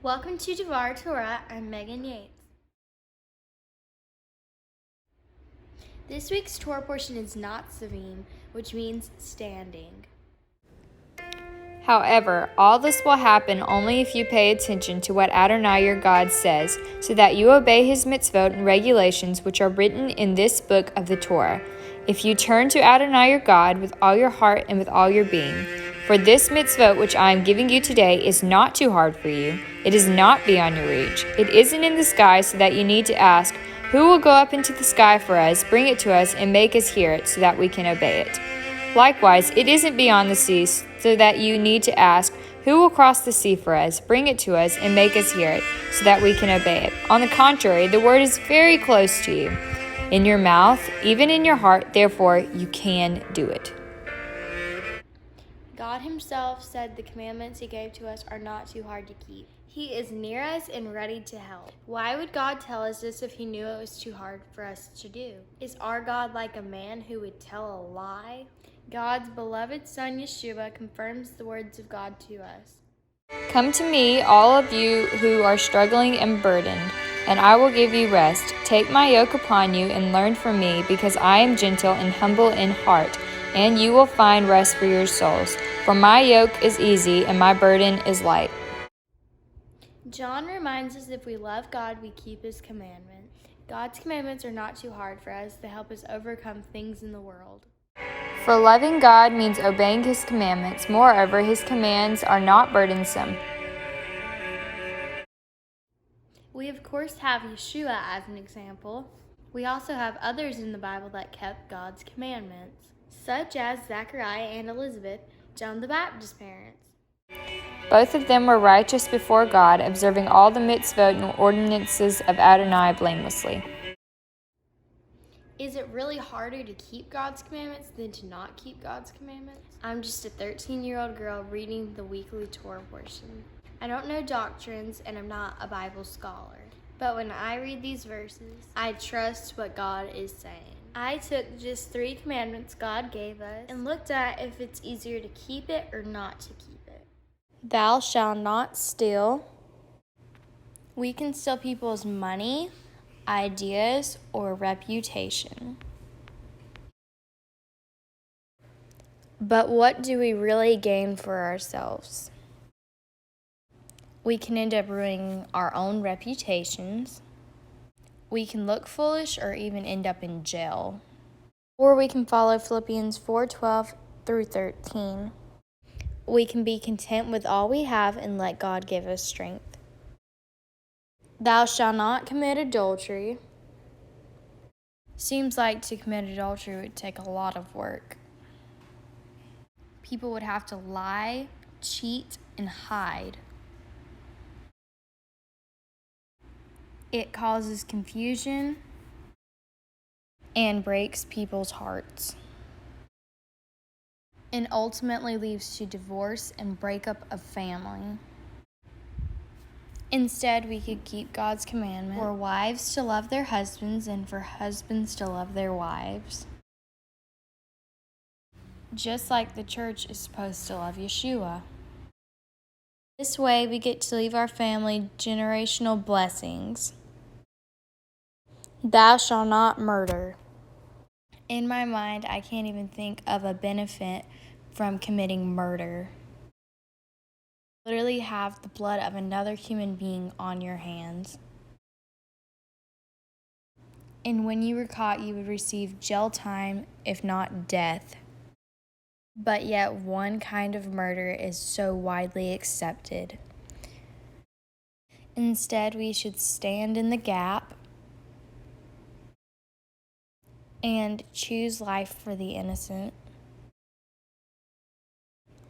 Welcome to Devar Torah. I'm Megan Yates. This week's Torah portion is Natzavim, which means standing. However, all this will happen only if you pay attention to what Adonai your God says, so that you obey his mitzvot and regulations which are written in this book of the Torah. If you turn to Adonai your God with all your heart and with all your being. For this mitzvot which I am giving you today is not too hard for you. It is not beyond your reach. It isn't in the sky so that you need to ask, who will go up into the sky for us, bring it to us, and make us hear it so that we can obey it. Likewise, it isn't beyond the seas, so that you need to ask, who will cross the sea for us, bring it to us, and make us hear it, so that we can obey it. On the contrary, the word is very close to you, in your mouth, even in your heart, therefore you can do it. God himself said the commandments he gave to us are not too hard to keep. He is near us and ready to help. Why would God tell us this if he knew it was too hard for us to do? Is our God like a man who would tell a lie? God's beloved Son, Yeshua, confirms the words of God to us. Come to me, all of you who are struggling and burdened, and I will give you rest. Take my yoke upon you and learn from me, because I am gentle and humble in heart, and you will find rest for your souls. For my yoke is easy and my burden is light. John reminds us if we love God, we keep his commandments. God's commandments are not too hard for us. They help us overcome things in the world. For loving God means obeying his commandments. Moreover, his commands are not burdensome. We, of course, have Yeshua as an example. We also have others in the Bible that kept God's commandments, such as Zechariah and Elizabeth, John the Baptist's parents. Both of them were righteous before God, observing all the mitzvot and ordinances of Adonai blamelessly. Is it really harder to keep God's commandments than to not keep God's commandments? I'm just a 13-year-old girl reading the weekly Torah portion. I don't know doctrines and I'm not a Bible scholar. But when I read these verses, I trust what God is saying. I took just 3 commandments God gave us and looked at if it's easier to keep it or not to keep it. Thou shalt not steal. We can steal people's money, ideas, or reputation. But what do we really gain for ourselves? We can end up ruining our own reputations. We can look foolish or even end up in jail. Or we can follow Philippians 4:12 through 13. We can be content with all we have and let God give us strength. Thou shalt not commit adultery. Seems like to commit adultery would take a lot of work. People would have to lie, cheat, and hide. It causes confusion and breaks people's hearts, and ultimately leads to divorce and breakup of family. Instead, we could keep God's commandment for wives to love their husbands and for husbands to love their wives, just like the church is supposed to love Yeshua. This way, we get to leave our family generational blessings. Thou shalt not murder. In my mind, I can't even think of a benefit from committing murder. Literally have the blood of another human being on your hands. And when you were caught, you would receive jail time, if not death. But yet one kind of murder is so widely accepted. Instead, we should stand in the gap and choose life for the innocent.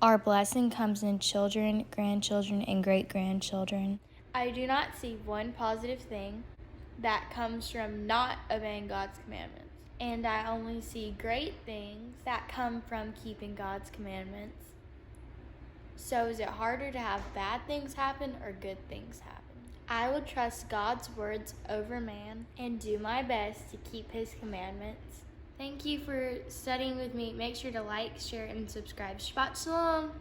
Our blessing comes in children, grandchildren, and great-grandchildren. I do not see one positive thing that comes from not obeying God's commandments. And I only see great things that come from keeping God's commandments. So is it harder to have bad things happen or good things happen? I will trust God's words over man and do my best to keep his commandments. Thank you for studying with me. Make sure to like, share, and subscribe. Shabbat Shalom.